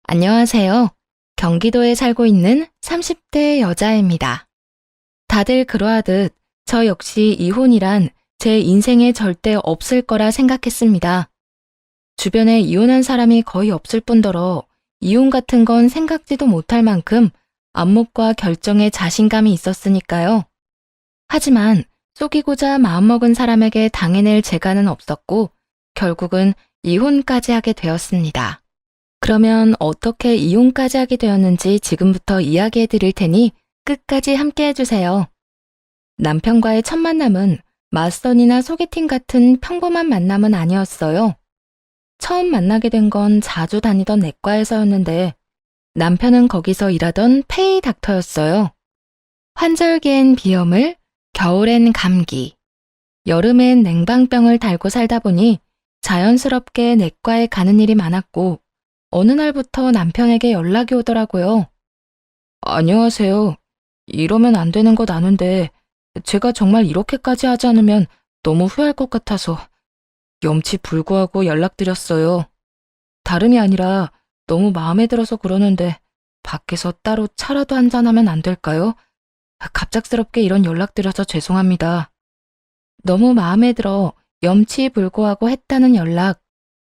안녕하세요. 경기도에 살고 있는 30대 여자입니다. 다들 그러하듯 저 역시 이혼이란 제 인생에 절대 없을 거라 생각했습니다. 주변에 이혼한 사람이 거의 없을 뿐더러 이혼 같은 건 생각지도 못할 만큼 안목과 결정에 자신감이 있었으니까요. 하지만 속이고자 마음먹은 사람에게 당해낼 재간은 없었고 결국은 이혼까지 하게 되었습니다. 그러면 어떻게 이혼까지 하게 되었는지 지금부터 이야기해 드릴 테니 끝까지 함께 해주세요. 남편과의 첫 만남은 맞선이나 소개팅 같은 평범한 만남은 아니었어요. 처음 만나게 된 건 자주 다니던 내과에서였는데 남편은 거기서 일하던 페이 닥터였어요. 환절기엔 비염을, 겨울엔 감기, 여름엔 냉방병을 달고 살다 보니 자연스럽게 내과에 가는 일이 많았고 어느 날부터 남편에게 연락이 오더라고요. 안녕하세요. 이러면 안 되는 것 아는데 제가 정말 이렇게까지 하지 않으면 너무 후회할 것 같아서 염치 불구하고 연락드렸어요. 다름이 아니라 너무 마음에 들어서 그러는데 밖에서 따로 차라도 한잔하면 안 될까요? 갑작스럽게 이런 연락드려서 죄송합니다. 너무 마음에 들어 염치 불구하고 했다는 연락,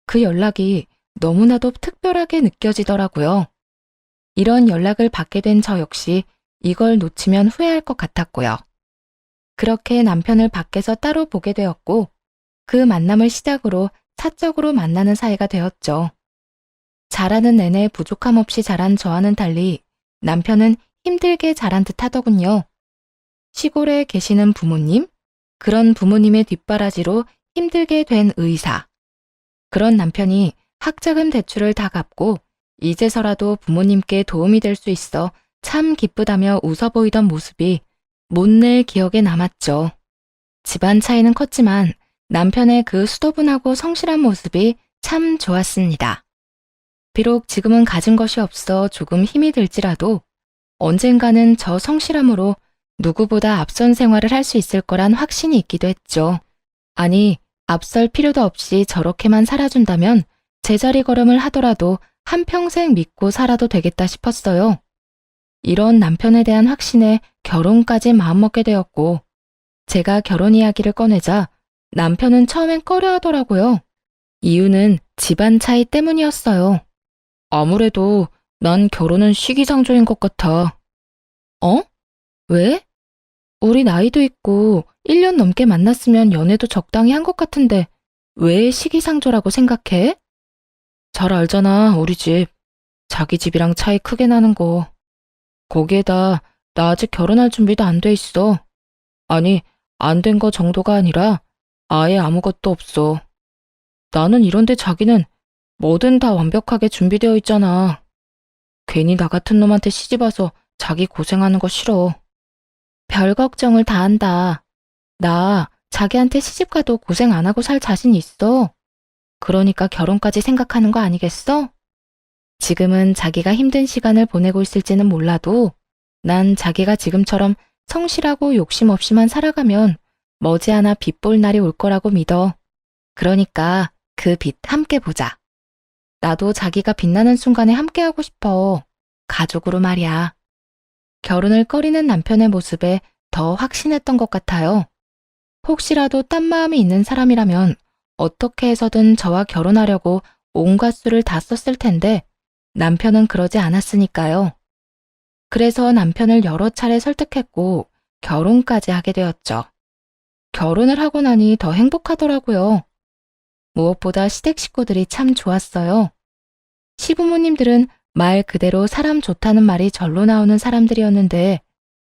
그 연락이 너무나도 특별하게 느껴지더라고요. 이런 연락을 받게 된 저 역시 이걸 놓치면 후회할 것 같았고요. 그렇게 남편을 밖에서 따로 보게 되었고 그 만남을 시작으로 사적으로 만나는 사이가 되었죠. 자라는 내내 부족함 없이 자란 저와는 달리 남편은 힘들게 자란 듯 하더군요. 시골에 계시는 부모님, 그런 부모님의 뒷바라지로 힘들게 된 의사. 그런 남편이 학자금 대출을 다 갚고 이제서라도 부모님께 도움이 될 수 있어 참 기쁘다며 웃어 보이던 모습이 못낼 기억에 남았죠. 집안 차이는 컸지만 남편의 그 수도분하고 성실한 모습이 참 좋았습니다. 비록 지금은 가진 것이 없어 조금 힘이 들지라도 언젠가는 저 성실함으로 누구보다 앞선 생활을 할 수 있을 거란 확신이 있기도 했죠. 아니, 앞설 필요도 없이 저렇게만 살아준다면 제자리 걸음을 하더라도 한평생 믿고 살아도 되겠다 싶었어요. 이런 남편에 대한 확신에 결혼까지 마음먹게 되었고 제가 결혼 이야기를 꺼내자 남편은 처음엔 꺼려하더라고요. 이유는 집안 차이 때문이었어요. 아무래도 난 결혼은 시기상조인 것 같아. 어? 왜? 우리 나이도 있고 1년 넘게 만났으면 연애도 적당히 한 것 같은데 왜 시기상조라고 생각해? 잘 알잖아, 우리 집. 자기 집이랑 차이 크게 나는 거. 거기에다 나 아직 결혼할 준비도 안 돼 있어. 아니, 안 된 거 정도가 아니라 아예 아무것도 없어. 나는 이런데 자기는 뭐든 다 완벽하게 준비되어 있잖아. 괜히 나 같은 놈한테 시집 와서 자기 고생하는 거 싫어. 별 걱정을 다 한다. 나 자기한테 시집 가도 고생 안 하고 살 자신 있어. 그러니까 결혼까지 생각하는 거 아니겠어? 지금은 자기가 힘든 시간을 보내고 있을지는 몰라도 난 자기가 지금처럼 성실하고 욕심 없이만 살아가면 머지않아 빛 볼 날이 올 거라고 믿어. 그러니까 그 빛 함께 보자. 나도 자기가 빛나는 순간에 함께하고 싶어. 가족으로 말이야. 결혼을 꺼리는 남편의 모습에 더 확신했던 것 같아요. 혹시라도 딴 마음이 있는 사람이라면 어떻게 해서든 저와 결혼하려고 온갖 수를 다 썼을 텐데 남편은 그러지 않았으니까요. 그래서 남편을 여러 차례 설득했고 결혼까지 하게 되었죠. 결혼을 하고 나니 더 행복하더라고요. 무엇보다 시댁 식구들이 참 좋았어요. 시부모님들은 말 그대로 사람 좋다는 말이 절로 나오는 사람들이었는데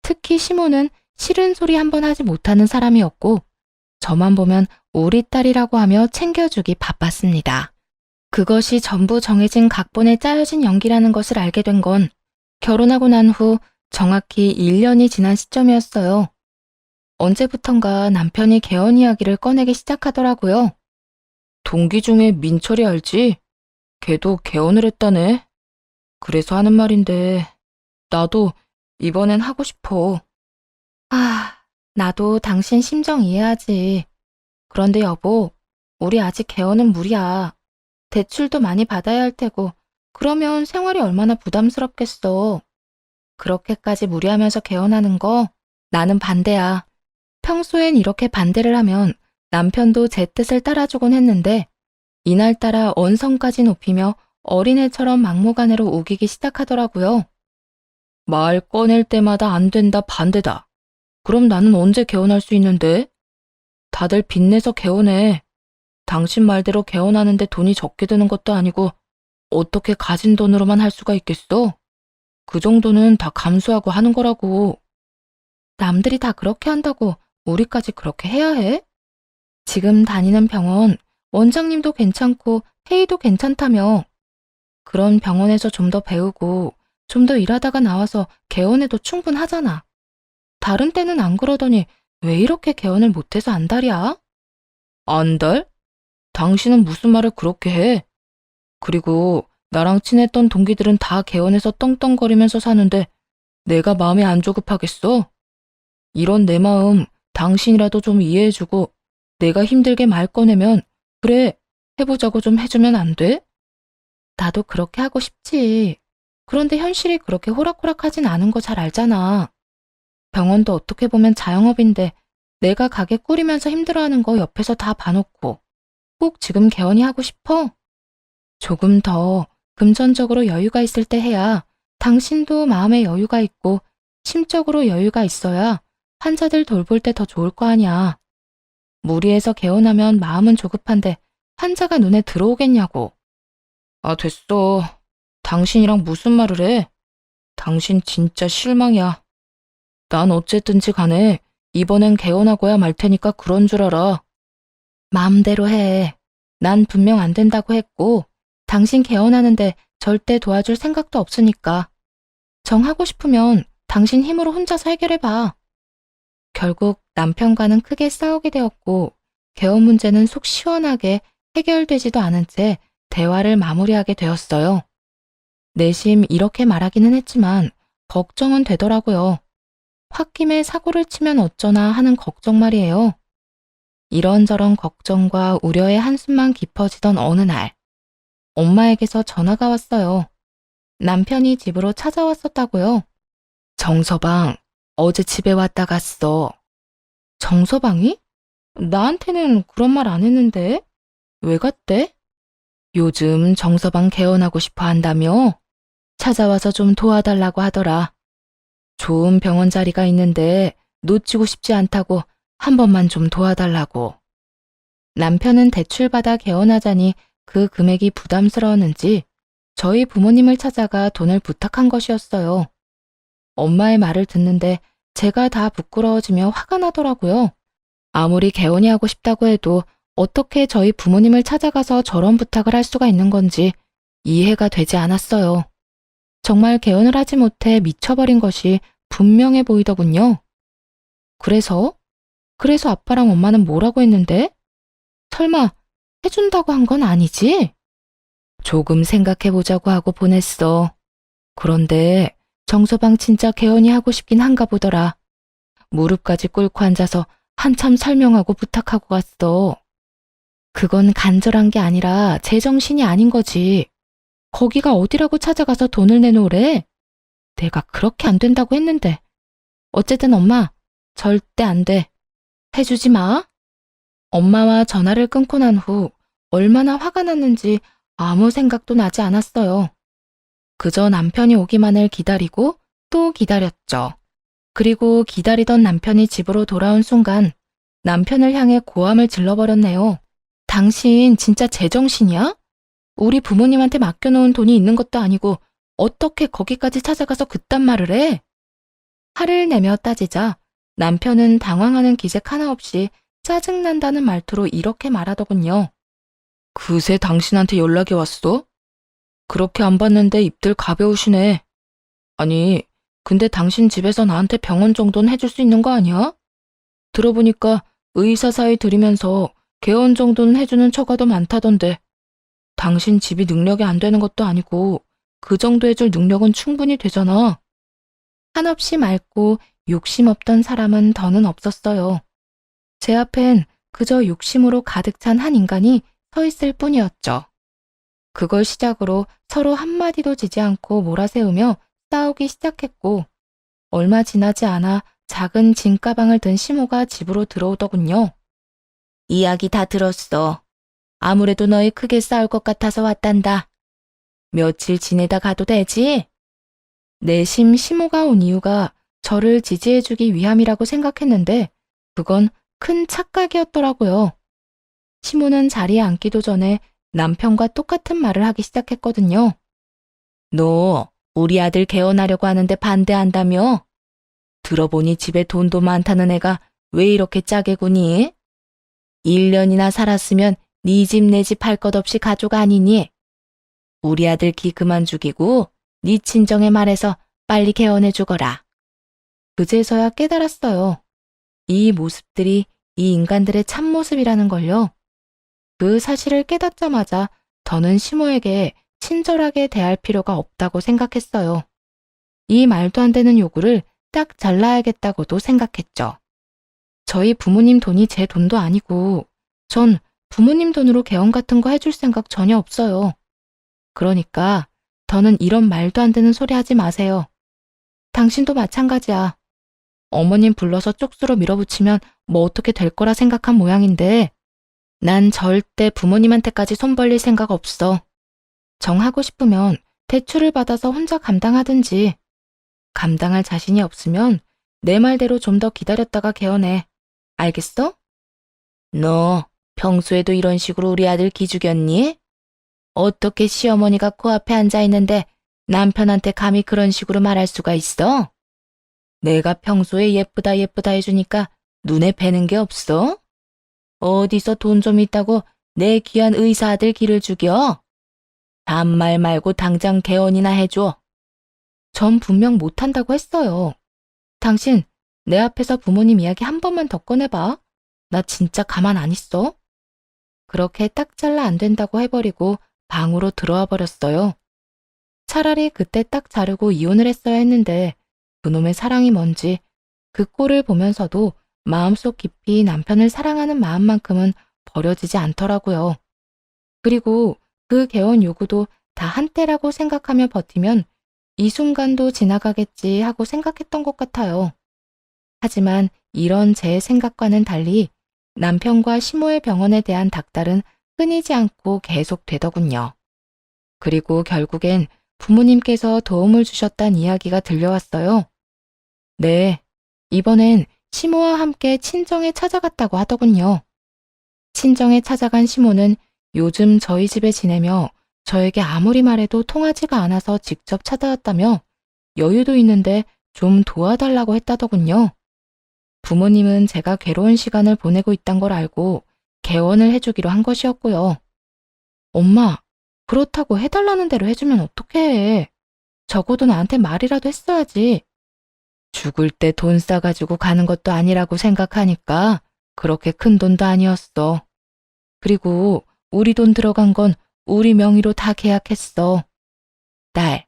특히 시모는 싫은 소리 한 번 하지 못하는 사람이었고 저만 보면 우리 딸이라고 하며 챙겨주기 바빴습니다. 그것이 전부 정해진 각본에 짜여진 연기라는 것을 알게 된 건 결혼하고 난 후 정확히 1년이 지난 시점이었어요. 언제부턴가 남편이 개원 이야기를 꺼내기 시작하더라고요. 동기 중에 민철이 알지? 걔도 개원을 했다네. 그래서 하는 말인데 나도 이번엔 하고 싶어. 나도 당신 심정 이해하지. 그런데 여보, 우리 아직 개원은 무리야. 대출도 많이 받아야 할 테고 그러면 생활이 얼마나 부담스럽겠어. 그렇게까지 무리하면서 개헌하는 거 나는 반대야. 평소엔 이렇게 반대를 하면 남편도 제 뜻을 따라주곤 했는데 이날따라 언성까지 높이며 어린애처럼 막무가내로 우기기 시작하더라고요. 말 꺼낼 때마다 안 된다, 반대다. 그럼 나는 언제 개헌할 수 있는데? 다들 빚내서 개헌해. 당신 말대로 개헌하는데 돈이 적게 드는 것도 아니고 어떻게 가진 돈으로만 할 수가 있겠어? 그 정도는 다 감수하고 하는 거라고. 남들이 다 그렇게 한다고 우리까지 그렇게 해야 해? 지금 다니는 병원, 원장님도 괜찮고 회의도 괜찮다며. 그런 병원에서 좀 더 배우고 좀 더 일하다가 나와서 개원해도 충분하잖아. 다른 때는 안 그러더니 왜 이렇게 개원을 못해서 안달이야? 안달? 당신은 무슨 말을 그렇게 해? 그리고 나랑 친했던 동기들은 다 개원해서 떵떵거리면서 사는데 내가 마음이 안 조급하겠어? 이런 내 마음 당신이라도 좀 이해해주고 내가 힘들게 말 꺼내면 그래, 해보자고 좀 해주면 안 돼? 나도 그렇게 하고 싶지. 그런데 현실이 그렇게 호락호락하진 않은 거 잘 알잖아. 병원도 어떻게 보면 자영업인데 내가 가게 꾸리면서 힘들어하는 거 옆에서 다 봐놓고 꼭 지금 개원이 하고 싶어? 조금 더 금전적으로 여유가 있을 때 해야 당신도 마음에 여유가 있고 심적으로 여유가 있어야 환자들 돌볼 때 더 좋을 거 아니야. 무리해서 개원하면 마음은 조급한데 환자가 눈에 들어오겠냐고. 아, 됐어. 당신이랑 무슨 말을 해? 당신 진짜 실망이야. 난 어쨌든지 간에 이번엔 개원하고야 말 테니까 그런 줄 알아. 마음대로 해. 난 분명 안 된다고 했고 당신 개원하는데 절대 도와줄 생각도 없으니까. 정하고 싶으면 당신 힘으로 혼자서 해결해봐. 결국 남편과는 크게 싸우게 되었고 개원 문제는 속 시원하게 해결되지도 않은 채 대화를 마무리하게 되었어요. 내심 이렇게 말하기는 했지만 걱정은 되더라고요. 홧김에 사고를 치면 어쩌나 하는 걱정 말이에요. 이런저런 걱정과 우려의 한숨만 깊어지던 어느 날, 엄마에게서 전화가 왔어요. 남편이 집으로 찾아왔었다고요. 정서방, 어제 집에 왔다 갔어. 정서방이? 나한테는 그런 말 안 했는데? 왜 갔대? 요즘 정서방 개원하고 싶어 한다며? 찾아와서 좀 도와달라고 하더라. 좋은 병원 자리가 있는데 놓치고 싶지 않다고 한 번만 좀 도와달라고. 남편은 대출받아 개원하자니 그 금액이 부담스러웠는지 저희 부모님을 찾아가 돈을 부탁한 것이었어요. 엄마의 말을 듣는데 제가 다 부끄러워지며 화가 나더라고요. 아무리 개원이 하고 싶다고 해도 어떻게 저희 부모님을 찾아가서 저런 부탁을 할 수가 있는 건지 이해가 되지 않았어요. 정말 개헌을 하지 못해 미쳐버린 것이 분명해 보이더군요. 그래서 아빠랑 엄마는 뭐라고 했는데? 설마 해준다고 한 건 아니지? 조금 생각해보자고 하고 보냈어. 그런데 정서방 진짜 개헌이 하고 싶긴 한가 보더라. 무릎까지 꿇고 앉아서 한참 설명하고 부탁하고 갔어. 그건 간절한 게 아니라 제정신이 아닌 거지. 거기가 어디라고 찾아가서 돈을 내놓으래? 내가 그렇게 안 된다고 했는데. 어쨌든 엄마, 절대 안 돼. 해주지 마. 엄마와 전화를 끊고 난 후 얼마나 화가 났는지 아무 생각도 나지 않았어요. 그저 남편이 오기만을 기다리고 또 기다렸죠. 그리고 기다리던 남편이 집으로 돌아온 순간 남편을 향해 고함을 질러버렸네요. 당신 진짜 제정신이야? 우리 부모님한테 맡겨놓은 돈이 있는 것도 아니고 어떻게 거기까지 찾아가서 그딴 말을 해? 화를 내며 따지자 남편은 당황하는 기색 하나 없이 짜증난다는 말투로 이렇게 말하더군요. 그새 당신한테 연락이 왔어? 그렇게 안 봤는데 입들 가벼우시네. 아니, 근데 당신 집에서 나한테 병원 정도는 해줄 수 있는 거 아니야? 들어보니까 의사 사이 들이면서 개원 정도는 해주는 처가도 많다던데. 당신 집이 능력이 안 되는 것도 아니고 그 정도 해줄 능력은 충분히 되잖아. 한없이 맑고 욕심 없던 사람은 더는 없었어요. 제 앞엔 그저 욕심으로 가득 찬 한 인간이 서 있을 뿐이었죠. 그걸 시작으로 서로 한마디도 지지 않고 몰아세우며 싸우기 시작했고, 얼마 지나지 않아 작은 짐가방을 든 시모가 집으로 들어오더군요. 이야기 다 들었어. 아무래도 너희 크게 싸울 것 같아서 왔단다. 며칠 지내다 가도 되지? 내심 시모가 온 이유가 저를 지지해주기 위함이라고 생각했는데 그건 큰 착각이었더라고요. 시모는 자리에 앉기도 전에 남편과 똑같은 말을 하기 시작했거든요. 너 우리 아들 개원하려고 하는데 반대한다며? 들어보니 집에 돈도 많다는 애가 왜 이렇게 짜게 구니? 1년이나 살았으면 네 집 내 집 할 것 없이 가족 아니니? 우리 아들 기 그만 죽이고 네 친정에 말해서 빨리 개원해 주거라. 그제서야 깨달았어요. 이 모습들이 이 인간들의 참모습이라는 걸요. 그 사실을 깨닫자마자 더는 시모에게 친절하게 대할 필요가 없다고 생각했어요. 이 말도 안 되는 요구를 딱 잘라야겠다고도 생각했죠. 저희 부모님 돈이 제 돈도 아니고 전 부모님 돈으로 개원 같은 거 해줄 생각 전혀 없어요. 그러니까 더는 이런 말도 안 되는 소리 하지 마세요. 당신도 마찬가지야. 어머님 불러서 쪽수로 밀어붙이면 뭐 어떻게 될 거라 생각한 모양인데 난 절대 부모님한테까지 손 벌릴 생각 없어. 정하고 싶으면 대출을 받아서 혼자 감당하든지 감당할 자신이 없으면 내 말대로 좀 더 기다렸다가 개원해. 알겠어? 너 평소에도 이런 식으로 우리 아들 기죽였니? 어떻게 시어머니가 코앞에 앉아 있는데 남편한테 감히 그런 식으로 말할 수가 있어? 내가 평소에 예쁘다 예쁘다 해주니까 눈에 뵈는 게 없어? 어디서 돈 좀 있다고 내 귀한 의사 아들 기를 죽여? 반말 말고 당장 개원이나 해줘. 전 분명 못한다고 했어요. 당신 내 앞에서 부모님 이야기 한 번만 더 꺼내봐. 나 진짜 가만 안 있어. 그렇게 딱 잘라 안 된다고 해버리고 방으로 들어와 버렸어요. 차라리 그때 딱 자르고 이혼을 했어야 했는데 그놈의 사랑이 뭔지 그 꼴을 보면서도 마음속 깊이 남편을 사랑하는 마음만큼은 버려지지 않더라고요. 그리고 그 개원 요구도 다 한때라고 생각하며 버티면 이 순간도 지나가겠지 하고 생각했던 것 같아요. 하지만 이런 제 생각과는 달리 남편과 시모의 병원에 대한 닥달은 끊이지 않고 계속되더군요. 그리고 결국엔 부모님께서 도움을 주셨단 이야기가 들려왔어요. 네, 이번엔 시모와 함께 친정에 찾아갔다고 하더군요. 친정에 찾아간 시모는 요즘 저희 집에 지내며 저에게 아무리 말해도 통하지가 않아서 직접 찾아왔다며 여유도 있는데 좀 도와달라고 했다더군요. 부모님은 제가 괴로운 시간을 보내고 있단 걸 알고 개원을 해주기로 한 것이었고요. 엄마, 그렇다고 해달라는 대로 해주면 어떡해. 적어도 나한테 말이라도 했어야지. 죽을 때 돈 싸가지고 가는 것도 아니라고 생각하니까 그렇게 큰 돈도 아니었어. 그리고 우리 돈 들어간 건 우리 명의로 다 계약했어. 딸,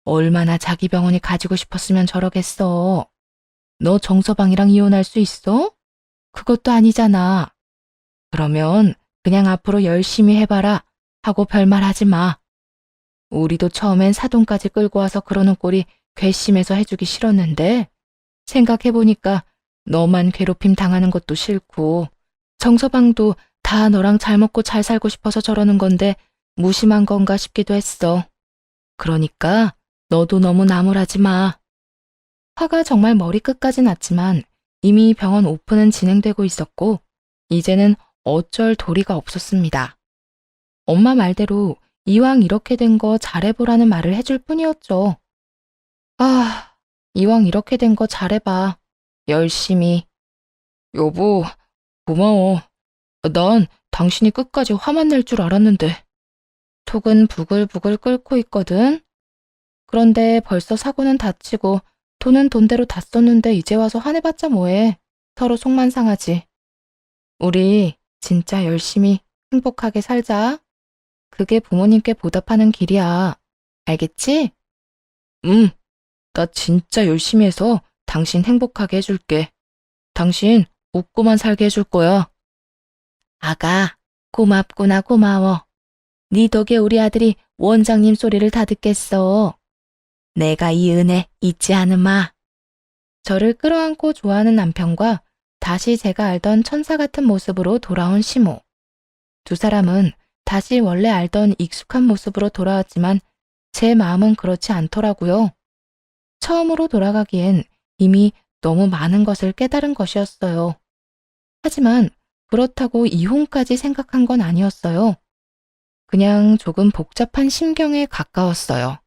얼마나 자기 병원이 가지고 싶었으면 저러겠어. 너 정서방이랑 이혼할 수 있어? 그것도 아니잖아. 그러면 그냥 앞으로 열심히 해봐라 하고 별말 하지 마. 우리도 처음엔 사돈까지 끌고 와서 그러는 꼴이 괘씸해서 해주기 싫었는데 생각해보니까 너만 괴롭힘 당하는 것도 싫고 정서방도 다 너랑 잘 먹고 잘 살고 싶어서 저러는 건데 무심한 건가 싶기도 했어. 그러니까 너도 너무 나무라지 마. 화가 정말 머리끝까지 났지만 이미 병원 오픈은 진행되고 있었고 이제는 어쩔 도리가 없었습니다. 엄마 말대로 이왕 이렇게 된 거 잘해보라는 말을 해줄 뿐이었죠. 아, 이왕 이렇게 된 거 잘해봐. 열심히. 여보, 고마워. 난 당신이 끝까지 화만 낼 줄 알았는데. 톡은 부글부글 끓고 있거든. 그런데 벌써 사고는 다치고 돈은 돈대로 다 썼는데 이제 와서 화내봤자 뭐해. 서로 속만 상하지. 우리 진짜 열심히 행복하게 살자. 그게 부모님께 보답하는 길이야. 알겠지? 응, 나 진짜 열심히 해서 당신 행복하게 해줄게. 당신 웃고만 살게 해줄 거야. 아가, 고맙구나 고마워. 네 덕에 우리 아들이 원장님 소리를 다 듣겠어. 내가 이 은혜 잊지 않으마. 저를 끌어안고 좋아하는 남편과 다시 제가 알던 천사 같은 모습으로 돌아온 시모. 두 사람은 다시 원래 알던 익숙한 모습으로 돌아왔지만 제 마음은 그렇지 않더라고요. 처음으로 돌아가기엔 이미 너무 많은 것을 깨달은 것이었어요. 하지만 그렇다고 이혼까지 생각한 건 아니었어요. 그냥 조금 복잡한 심경에 가까웠어요.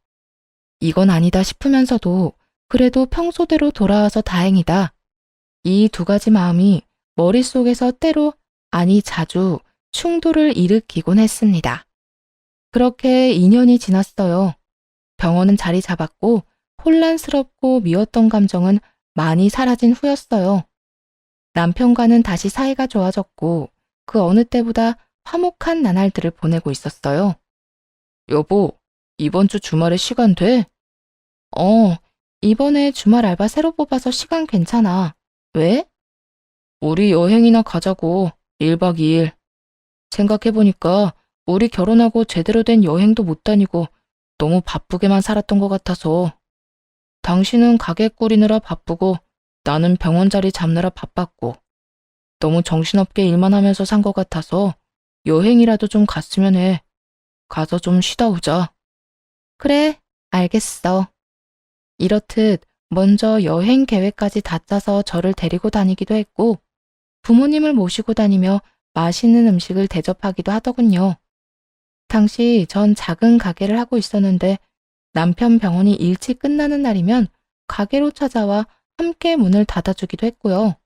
이건 아니다 싶으면서도 그래도 평소대로 돌아와서 다행이다. 이 두 가지 마음이 머릿속에서 때로, 아니 자주 충돌을 일으키곤 했습니다. 그렇게 2년이 지났어요. 병원은 자리 잡았고 혼란스럽고 미웠던 감정은 많이 사라진 후였어요. 남편과는 다시 사이가 좋아졌고 그 어느 때보다 화목한 나날들을 보내고 있었어요. 여보, 이번 주 주말에 시간 돼? 이번에 주말 알바 새로 뽑아서 시간 괜찮아. 왜? 우리 여행이나 가자고. 1박 2일. 생각해보니까 우리 결혼하고 제대로 된 여행도 못 다니고 너무 바쁘게만 살았던 것 같아서. 당신은 가게 꾸리느라 바쁘고 나는 병원 자리 잡느라 바빴고 너무 정신없게 일만 하면서 산 것 같아서 여행이라도 좀 갔으면 해. 가서 좀 쉬다 오자. 그래, 알겠어. 이렇듯 먼저 여행 계획까지 다 짜서 저를 데리고 다니기도 했고 부모님을 모시고 다니며 맛있는 음식을 대접하기도 하더군요. 당시 전 작은 가게를 하고 있었는데 남편 병원이 일찍 끝나는 날이면 가게로 찾아와 함께 문을 닫아주기도 했고요.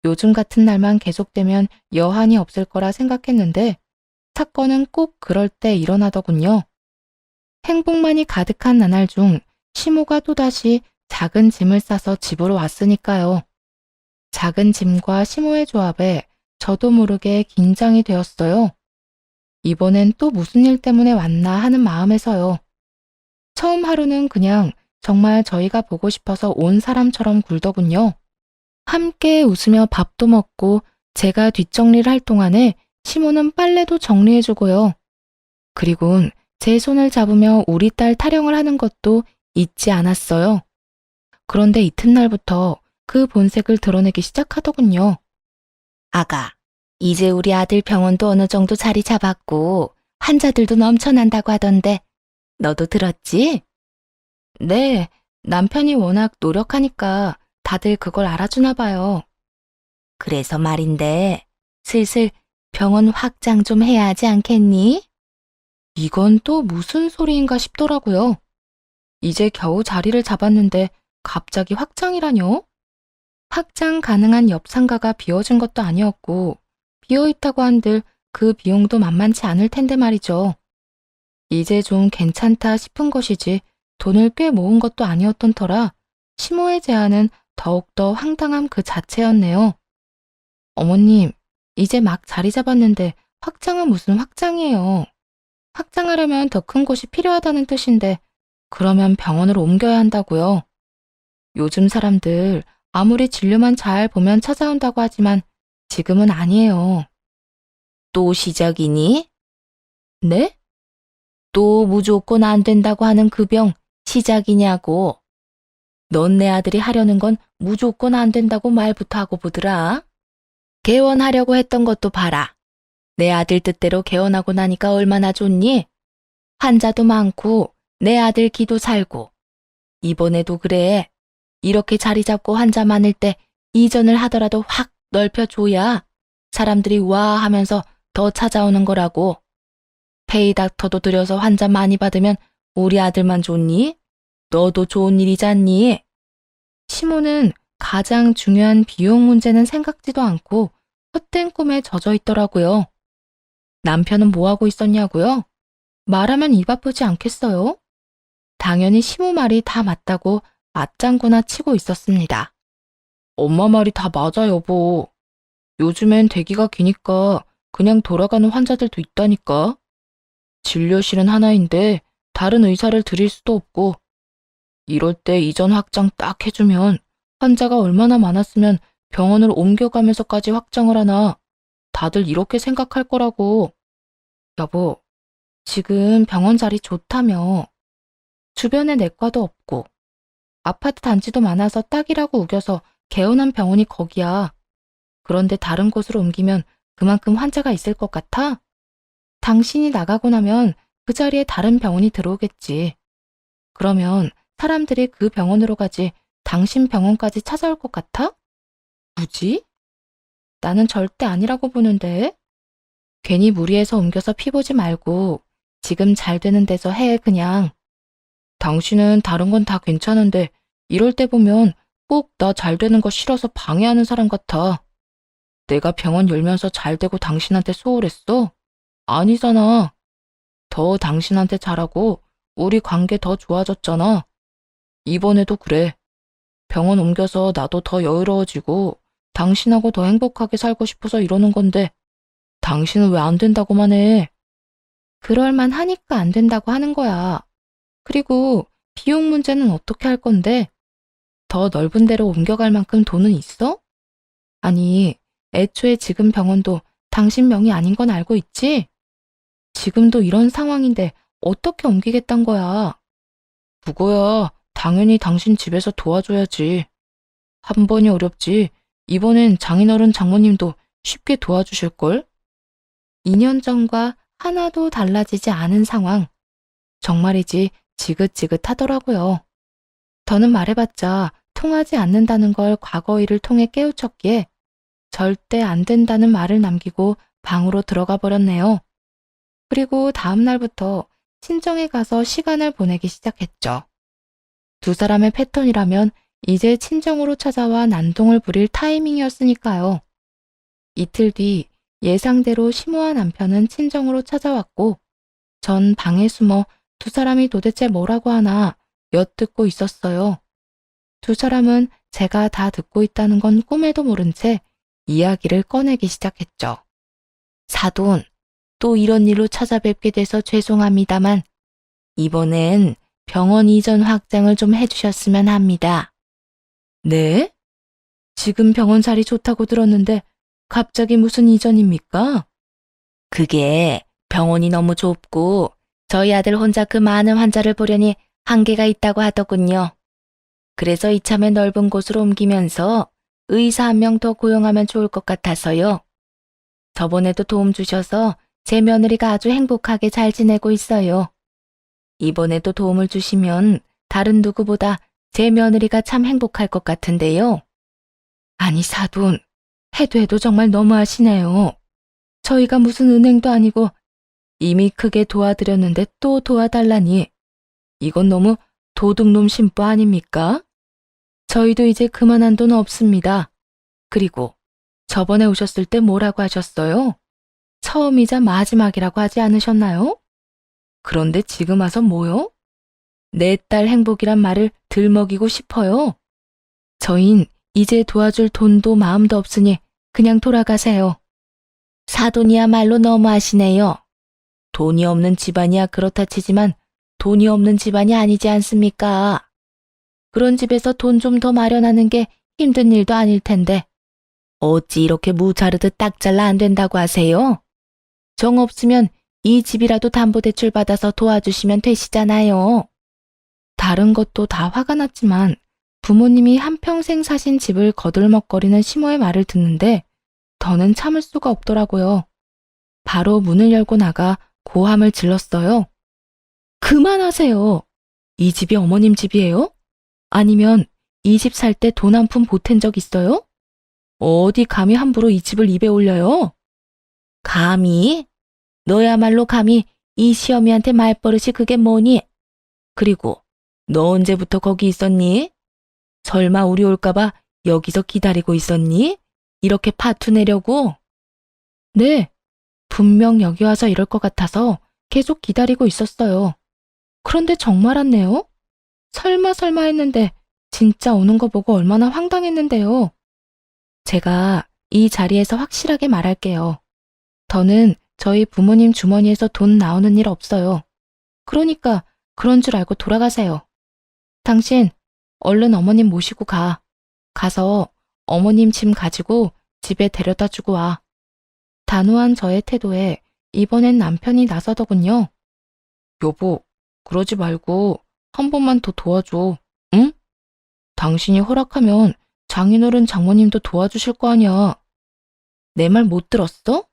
요즘 같은 날만 계속되면 여한이 없을 거라 생각했는데 사건은 꼭 그럴 때 일어나더군요. 행복만이 가득한 나날 중 시모가 또다시 작은 짐을 싸서 집으로 왔으니까요. 작은 짐과 시모의 조합에 저도 모르게 긴장이 되었어요. 이번엔 또 무슨 일 때문에 왔나 하는 마음에서요. 처음 하루는 그냥 정말 저희가 보고 싶어서 온 사람처럼 굴더군요. 함께 웃으며 밥도 먹고 제가 뒷정리를 할 동안에 시모는 빨래도 정리해주고요. 그리곤 제 손을 잡으며 우리 딸 타령을 하는 것도 잊지 않았어요. 그런데 이튿날부터 그 본색을 드러내기 시작하더군요. 아가, 이제 우리 아들 병원도 어느 정도 자리 잡았고 환자들도 넘쳐난다고 하던데 너도 들었지? 네, 남편이 워낙 노력하니까 다들 그걸 알아주나 봐요. 그래서 말인데 슬슬 병원 확장 좀 해야 하지 않겠니? 이건 또 무슨 소리인가 싶더라고요. 이제 겨우 자리를 잡았는데 갑자기 확장이라뇨? 확장 가능한 옆 상가가 비어진 것도 아니었고 비어있다고 한들 그 비용도 만만치 않을 텐데 말이죠. 이제 좀 괜찮다 싶은 것이지 돈을 꽤 모은 것도 아니었던 터라 시모의 제안은 더욱더 황당함 그 자체였네요. 어머님, 이제 막 자리 잡았는데 확장은 무슨 확장이에요. 확장하려면 더 큰 곳이 필요하다는 뜻인데 그러면 병원으로 옮겨야 한다고요. 요즘 사람들 아무리 진료만 잘 보면 찾아온다고 하지만 지금은 아니에요. 또 시작이니? 네? 또 무조건 안 된다고 하는 그 병 시작이냐고. 넌 내 아들이 하려는 건 무조건 안 된다고 말부터 하고 보더라. 개원하려고 했던 것도 봐라. 내 아들 뜻대로 개원하고 나니까 얼마나 좋니? 환자도 많고 내 아들 기도 살고. 이번에도 그래. 이렇게 자리 잡고 환자 많을 때 이전을 하더라도 확 넓혀줘야 사람들이 와 하면서 더 찾아오는 거라고. 페이닥터도 들여서 환자 많이 받으면 우리 아들만 좋니? 너도 좋은 일이잖니? 시모는 가장 중요한 비용 문제는 생각지도 않고 헛된 꿈에 젖어 있더라고요. 남편은 뭐 하고 있었냐고요? 말하면 입 아프지 않겠어요? 당연히 시모 말이 다 맞다고 맞장구나 치고 있었습니다. 엄마 말이 다 맞아, 여보. 요즘엔 대기가 기니까 그냥 돌아가는 환자들도 있다니까. 진료실은 하나인데 다른 의사를 들일 수도 없고 이럴 때 이전 확장 딱 해주면 환자가 얼마나 많았으면 병원을 옮겨가면서까지 확장을 하나. 다들 이렇게 생각할 거라고. 여보, 지금 병원 자리 좋다며. 주변에 내과도 없고 아파트 단지도 많아서 딱이라고 우겨서 개원한 병원이 거기야. 그런데 다른 곳으로 옮기면 그만큼 환자가 있을 것 같아? 당신이 나가고 나면 그 자리에 다른 병원이 들어오겠지. 그러면 사람들이 그 병원으로 가지 당신 병원까지 찾아올 것 같아? 굳이? 나는 절대 아니라고 보는데. 괜히 무리해서 옮겨서 피 보지 말고 지금 잘 되는 데서 해, 그냥. 당신은 다른 건 다 괜찮은데 이럴 때 보면 꼭 나 잘 되는 거 싫어서 방해하는 사람 같아. 내가 병원 열면서 잘 되고 당신한테 소홀했어? 아니잖아. 더 당신한테 잘하고 우리 관계 더 좋아졌잖아. 이번에도 그래. 병원 옮겨서 나도 더 여유로워지고 당신하고 더 행복하게 살고 싶어서 이러는 건데 당신은 왜 안 된다고만 해? 그럴만 하니까 안 된다고 하는 거야. 그리고 비용 문제는 어떻게 할 건데? 더 넓은 데로 옮겨갈 만큼 돈은 있어? 아니, 애초에 지금 병원도 당신 명의 아닌 건 알고 있지? 지금도 이런 상황인데 어떻게 옮기겠단 거야? 그거야, 당연히 당신 집에서 도와줘야지. 한 번이 어렵지. 이번엔 장인어른 장모님도 쉽게 도와주실걸? 2년 전과 하나도 달라지지 않은 상황. 정말이지 지긋지긋하더라고요. 더는 말해봤자 통하지 않는다는 걸 과거 일을 통해 깨우쳤기에 절대 안 된다는 말을 남기고 방으로 들어가 버렸네요. 그리고 다음 날부터 친정에 가서 시간을 보내기 시작했죠. 두 사람의 패턴이라면 이제 친정으로 찾아와 난동을 부릴 타이밍이었으니까요. 이틀 뒤 예상대로 심오한 남편은 친정으로 찾아왔고 전 방에 숨어 두 사람이 도대체 뭐라고 하나 엿듣고 있었어요. 두 사람은 제가 다 듣고 있다는 건 꿈에도 모른 채 이야기를 꺼내기 시작했죠. 사돈, 또 이런 일로 찾아뵙게 돼서 죄송합니다만 이번엔 병원 이전 확장을 좀 해주셨으면 합니다. 네? 지금 병원 자리 좋다고 들었는데 갑자기 무슨 이전입니까? 그게 병원이 너무 좁고 저희 아들 혼자 그 많은 환자를 보려니 한계가 있다고 하더군요. 그래서 이참에 넓은 곳으로 옮기면서 의사 한 명 더 고용하면 좋을 것 같아서요. 저번에도 도움 주셔서 제 며느리가 아주 행복하게 잘 지내고 있어요. 이번에도 도움을 주시면 다른 누구보다 제 며느리가 참 행복할 것 같은데요. 아니 사돈, 해도 정말 너무하시네요. 저희가 무슨 은행도 아니고 이미 크게 도와드렸는데 또 도와달라니. 이건 너무 도둑놈 심보 아닙니까? 저희도 이제 그만한 돈 없습니다. 그리고 저번에 오셨을 때 뭐라고 하셨어요? 처음이자 마지막이라고 하지 않으셨나요? 그런데 지금 와서 뭐요? 내 딸 행복이란 말을 들먹이고 싶어요. 저흰 이제 도와줄 돈도 마음도 없으니 그냥 돌아가세요. 사돈이야말로 너무하시네요. 돈이 없는 집안이야 그렇다 치지만 돈이 없는 집안이 아니지 않습니까? 그런 집에서 돈 좀 더 마련하는 게 힘든 일도 아닐 텐데 어찌 이렇게 무자르듯 딱 잘라 안 된다고 하세요? 정 없으면 이 집이라도 담보대출 받아서 도와주시면 되시잖아요. 다른 것도 다 화가 났지만 부모님이 한평생 사신 집을 거들먹거리는 시모의 말을 듣는데 더는 참을 수가 없더라고요. 바로 문을 열고 나가 고함을 질렀어요. 그만하세요. 이 집이 어머님 집이에요? 아니면 이 집 살 때 돈 한 푼 보탠 적 있어요? 어디 감히 함부로 이 집을 입에 올려요? 감히? 너야말로 감히 이 시어미한테 말버릇이 그게 뭐니? 그리고 너 언제부터 거기 있었니? 설마 우리 올까봐 여기서 기다리고 있었니? 이렇게 파투 내려고? 네, 분명 여기 와서 이럴 것 같아서 계속 기다리고 있었어요. 그런데 정말 왔네요? 설마 했는데 진짜 오는 거 보고 얼마나 황당했는데요. 제가 이 자리에서 확실하게 말할게요. 더는 저희 부모님 주머니에서 돈 나오는 일 없어요. 그러니까 그런 줄 알고 돌아가세요. 당신 얼른 어머님 모시고 가. 가서 어머님 짐 가지고 집에 데려다 주고 와. 단호한 저의 태도에 이번엔 남편이 나서더군요. 여보, 그러지 말고 한 번만 더 도와줘. 응? 당신이 허락하면 장인어른 장모님도 도와주실 거 아니야. 내 말 못 들었어?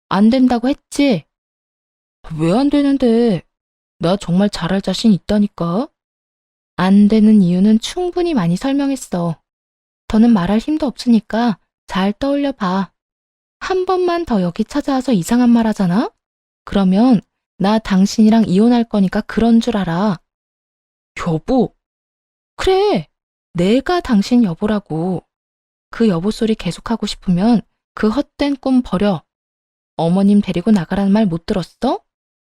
안 된다고 했지? 왜 안 되는데? 나 정말 잘할 자신 있다니까. 안 되는 이유는 충분히 많이 설명했어. 더는 말할 힘도 없으니까 잘 떠올려 봐. 한 번만 더 여기 찾아와서 이상한 말 하잖아? 그러면 나 당신이랑 이혼할 거니까 그런 줄 알아. 여보. 그래. 내가 당신 여보라고. 그 여보 소리 계속하고 싶으면 그 헛된 꿈 버려. 어머님 데리고 나가라는 말 못 들었어?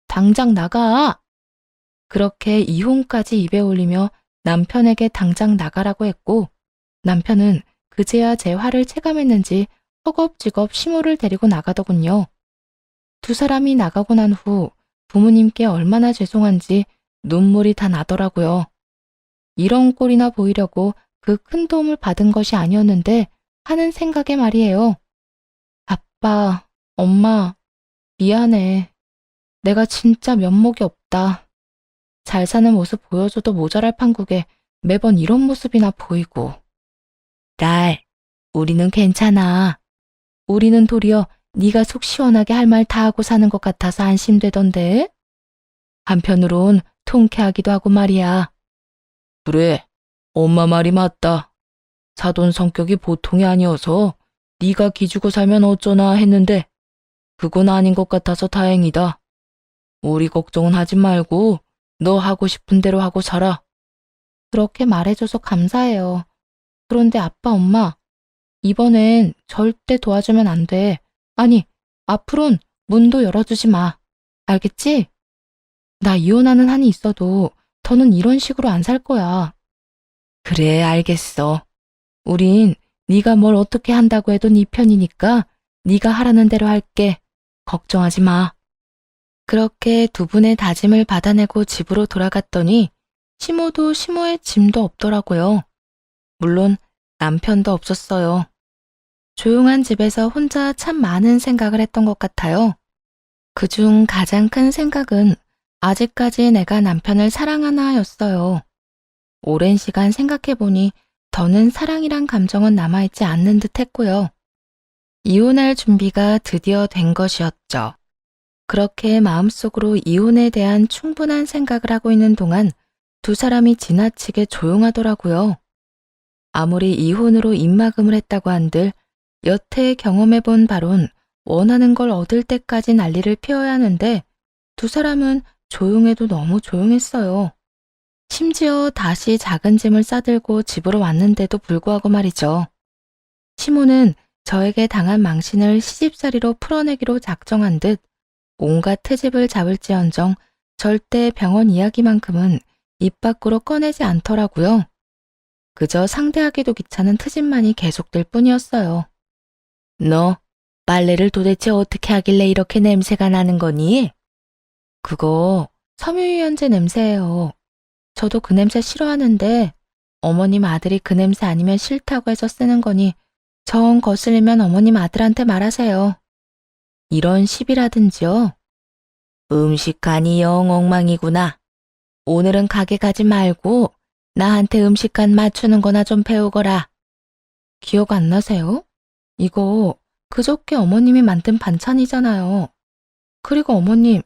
당장 나가. 그렇게 이혼까지 입에 올리며 남편에게 당장 나가라고 했고, 남편은 그제야 제 화를 체감했는지 허겁지겁 시모를 데리고 나가더군요. 두 사람이 나가고 난 후 부모님께 얼마나 죄송한지 눈물이 다 나더라고요. 이런 꼴이나 보이려고 그 큰 도움을 받은 것이 아니었는데 하는 생각에 말이에요. 아빠, 엄마, 미안해. 내가 진짜 면목이 없다. 잘 사는 모습 보여줘도 모자랄 판국에 매번 이런 모습이나 보이고. 딸, 우리는 괜찮아. 우리는 도리어 네가 속 시원하게 할 말 다 하고 사는 것 같아서 안심되던데. 한편으론 통쾌하기도 하고 말이야. 그래, 엄마 말이 맞다. 사돈 성격이 보통이 아니어서 네가 기죽어 살면 어쩌나 했는데 그건 아닌 것 같아서 다행이다. 우리 걱정은 하지 말고 너 하고 싶은 대로 하고 살아. 그렇게 말해줘서 감사해요. 그런데 아빠, 엄마, 이번엔 절대 도와주면 안 돼. 아니, 앞으론 문도 열어주지 마. 알겠지? 나 이혼하는 한이 있어도 더는 이런 식으로 안 살 거야. 그래, 알겠어. 우린 네가 뭘 어떻게 한다고 해도 네 편이니까 네가 하라는 대로 할게. 걱정하지 마. 그렇게 두 분의 다짐을 받아내고 집으로 돌아갔더니 시모도 시모의 짐도 없더라고요. 물론 남편도 없었어요. 조용한 집에서 혼자 참 많은 생각을 했던 것 같아요. 그중 가장 큰 생각은 아직까지 내가 남편을 사랑하나였어요. 오랜 시간 생각해보니 더는 사랑이란 감정은 남아있지 않는 듯 했고요. 이혼할 준비가 드디어 된 것이었죠. 그렇게 마음속으로 이혼에 대한 충분한 생각을 하고 있는 동안 두 사람이 지나치게 조용하더라고요. 아무리 이혼으로 입막음을 했다고 한들 여태 경험해본 바론 원하는 걸 얻을 때까지 난리를 피워야 하는데 두 사람은 조용해도 너무 조용했어요. 심지어 다시 작은 짐을 싸들고 집으로 왔는데도 불구하고 말이죠. 시모는 저에게 당한 망신을 시집살이로 풀어내기로 작정한 듯 온갖 트집을 잡을지언정 절대 병원 이야기만큼은 입 밖으로 꺼내지 않더라고요. 그저 상대하기도 귀찮은 트집만이 계속될 뿐이었어요. 너 빨래를 도대체 어떻게 하길래 이렇게 냄새가 나는 거니? 그거 섬유유연제 냄새예요. 저도 그 냄새 싫어하는데 어머님 아들이 그 냄새 아니면 싫다고 해서 쓰는 거니 정 거슬리면 어머님 아들한테 말하세요. 이런 시비라든지요. 음식간이 영 엉망이구나. 오늘은 가게 가지 말고 나한테 음식간 맞추는 거나 좀 배우거라. 기억 안 나세요? 이거 그저께 어머님이 만든 반찬이잖아요. 그리고 어머님,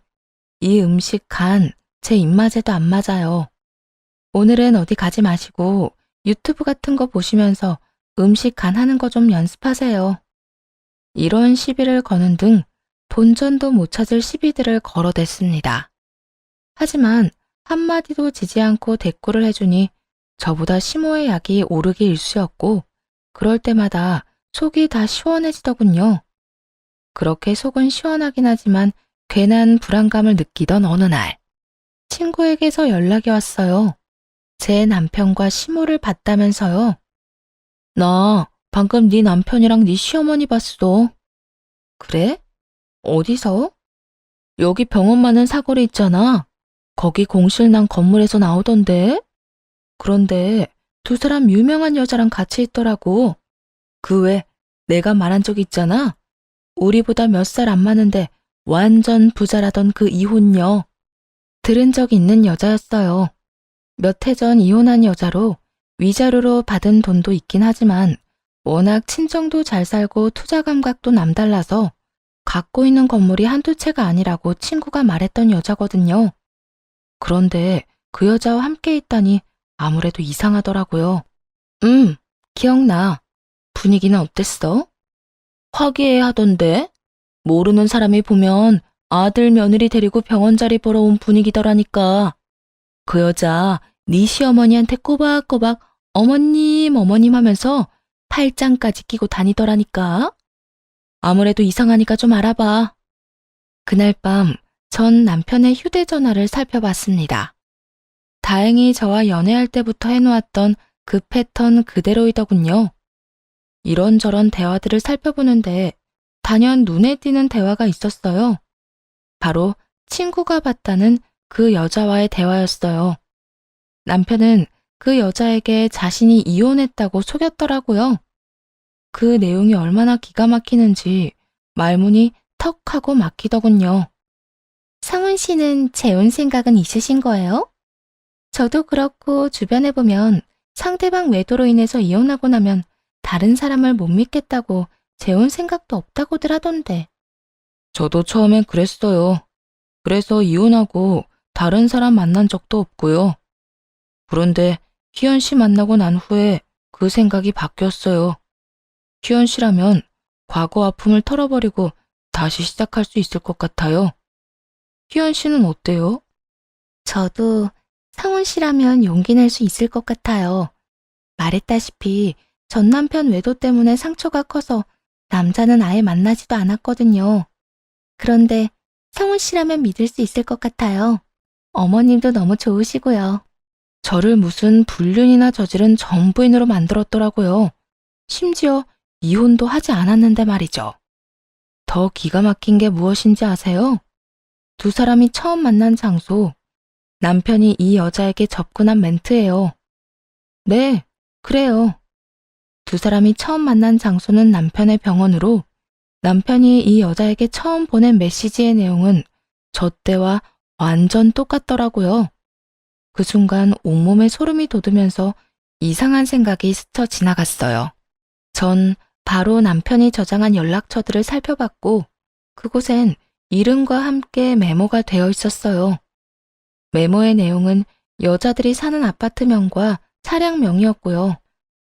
이 음식 간 제 입맛에도 안 맞아요. 오늘은 어디 가지 마시고 유튜브 같은 거 보시면서 음식 간 하는 거 좀 연습하세요. 이런 시비를 거는 등 본전도 못 찾을 시비들을 걸어댔습니다. 하지만 한마디도 지지 않고 대꾸를 해주니 저보다 시모의 약이 오르기 일쑤였고 그럴 때마다 속이 다 시원해지더군요. 그렇게 속은 시원하긴 하지만 괜한 불안감을 느끼던 어느 날 친구에게서 연락이 왔어요. 제 남편과 시모를 봤다면서요. 나 방금 네 남편이랑 네 시어머니 봤어. 그래? 어디서? 여기 병원 많은 사거리 있잖아. 거기 공실난 건물에서 나오던데. 그런데 두 사람 유명한 여자랑 같이 있더라고. 그 외 내가 말한 적 있잖아. 우리보다 몇 살 안 많은데 완전 부자라던 그 이혼녀. 들은 적 있는 여자였어요. 몇 해 전 이혼한 여자로 위자료로 받은 돈도 있긴 하지만 워낙 친정도 잘 살고 투자 감각도 남달라서 갖고 있는 건물이 한두 채가 아니라고 친구가 말했던 여자거든요. 그런데 그 여자와 함께 있다니 아무래도 이상하더라고요. 기억나. 분위기는 어땠어? 화기애애하던데? 모르는 사람이 보면 아들 며느리 데리고 병원 자리 보러 온 분위기더라니까. 그 여자 네 시어머니한테 꼬박꼬박 어머님 어머님 하면서 팔짱까지 끼고 다니더라니까. 아무래도 이상하니까 좀 알아봐. 그날 밤 전 남편의 휴대전화를 살펴봤습니다. 다행히 저와 연애할 때부터 해놓았던 그 패턴 그대로이더군요. 이런저런 대화들을 살펴보는데 단연 눈에 띄는 대화가 있었어요. 바로 친구가 봤다는 그 여자와의 대화였어요. 남편은 그 여자에게 자신이 이혼했다고 속였더라고요. 그 내용이 얼마나 기가 막히는지 말문이 턱 하고 막히더군요. 상훈 씨는 재혼 생각은 있으신 거예요? 저도 그렇고 주변에 보면 상대방 외도로 인해서 이혼하고 나면 다른 사람을 못 믿겠다고 재혼 생각도 없다고들 하던데. 저도 처음엔 그랬어요. 그래서 이혼하고 다른 사람 만난 적도 없고요. 그런데 희연 씨 만나고 난 후에 그 생각이 바뀌었어요. 희연 씨라면 과거 아픔을 털어버리고 다시 시작할 수 있을 것 같아요. 희연 씨는 어때요? 저도 상훈 씨라면 용기 낼 수 있을 것 같아요. 말했다시피 전 남편 외도 때문에 상처가 커서 남자는 아예 만나지도 않았거든요. 그런데 상훈 씨라면 믿을 수 있을 것 같아요. 어머님도 너무 좋으시고요. 저를 무슨 불륜이나 저지른 전부인으로 만들었더라고요. 심지어 이혼도 하지 않았는데 말이죠. 더 기가 막힌 게 무엇인지 아세요? 두 사람이 처음 만난 장소, 남편이 이 여자에게 접근한 멘트예요. 네, 그래요. 두 사람이 처음 만난 장소는 남편의 병원으로 남편이 이 여자에게 처음 보낸 메시지의 내용은 저 때와 완전 똑같더라고요. 그 순간 온몸에 소름이 돋으면서 이상한 생각이 스쳐 지나갔어요. 전 바로 남편이 저장한 연락처들을 살펴봤고 그곳엔 이름과 함께 메모가 되어 있었어요. 메모의 내용은 여자들이 사는 아파트명과 차량명이었고요.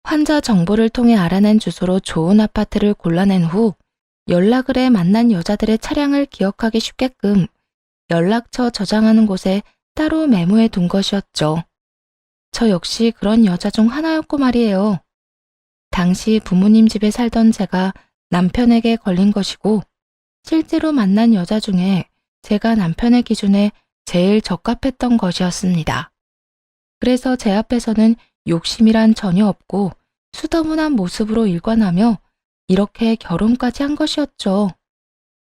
환자 정보를 통해 알아낸 주소로 좋은 아파트를 골라낸 후 연락을 해 만난 여자들의 차량을 기억하기 쉽게끔 연락처 저장하는 곳에 따로 메모해 둔 것이었죠. 저 역시 그런 여자 중 하나였고 말이에요. 당시 부모님 집에 살던 제가 남편에게 걸린 것이고 실제로 만난 여자 중에 제가 남편의 기준에 제일 적합했던 것이었습니다. 그래서 제 앞에서는 욕심이란 전혀 없고 수더분한 모습으로 일관하며 이렇게 결혼까지 한 것이었죠.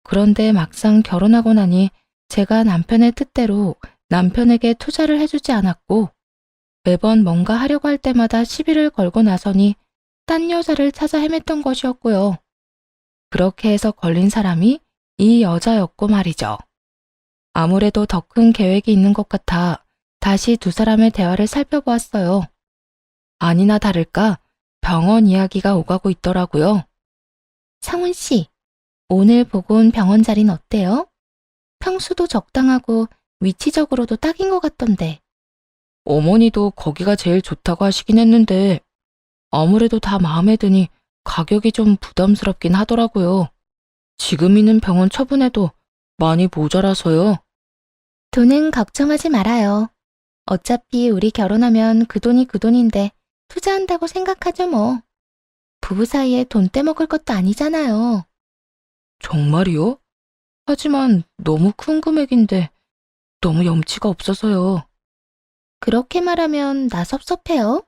그런데 막상 결혼하고 나니 제가 남편의 뜻대로 남편에게 투자를 해주지 않았고 매번 뭔가 하려고 할 때마다 시비를 걸고 나서니 딴 여자를 찾아 헤맸던 것이었고요. 그렇게 해서 걸린 사람이 이 여자였고 말이죠. 아무래도 더 큰 계획이 있는 것 같아 다시 두 사람의 대화를 살펴보았어요. 아니나 다를까 병원 이야기가 오가고 있더라고요. 상훈 씨, 오늘 보고 온 병원 자리는 어때요? 평수도 적당하고 위치적으로도 딱인 것 같던데. 어머니도 거기가 제일 좋다고 하시긴 했는데 아무래도 다 마음에 드니 가격이 좀 부담스럽긴 하더라고요. 지금 있는 병원 처분해도 많이 모자라서요. 돈은 걱정하지 말아요. 어차피 우리 결혼하면 그 돈이 그 돈인데 투자한다고 생각하죠 뭐. 부부 사이에 돈 떼먹을 것도 아니잖아요. 정말이요? 하지만 너무 큰 금액인데 너무 염치가 없어서요. 그렇게 말하면 나 섭섭해요.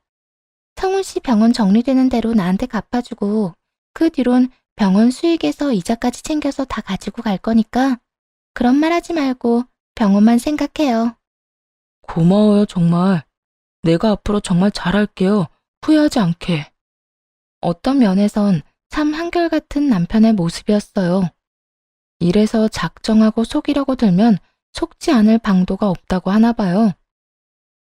성훈 씨 병원 정리되는 대로 나한테 갚아주고 그 뒤론 병원 수익에서 이자까지 챙겨서 다 가지고 갈 거니까 그런 말 하지 말고 병원만 생각해요. 고마워요 정말. 내가 앞으로 정말 잘할게요. 후회하지 않게. 어떤 면에선 참 한결같은 남편의 모습이었어요. 이래서 작정하고 속이려고 들면 속지 않을 방도가 없다고 하나 봐요.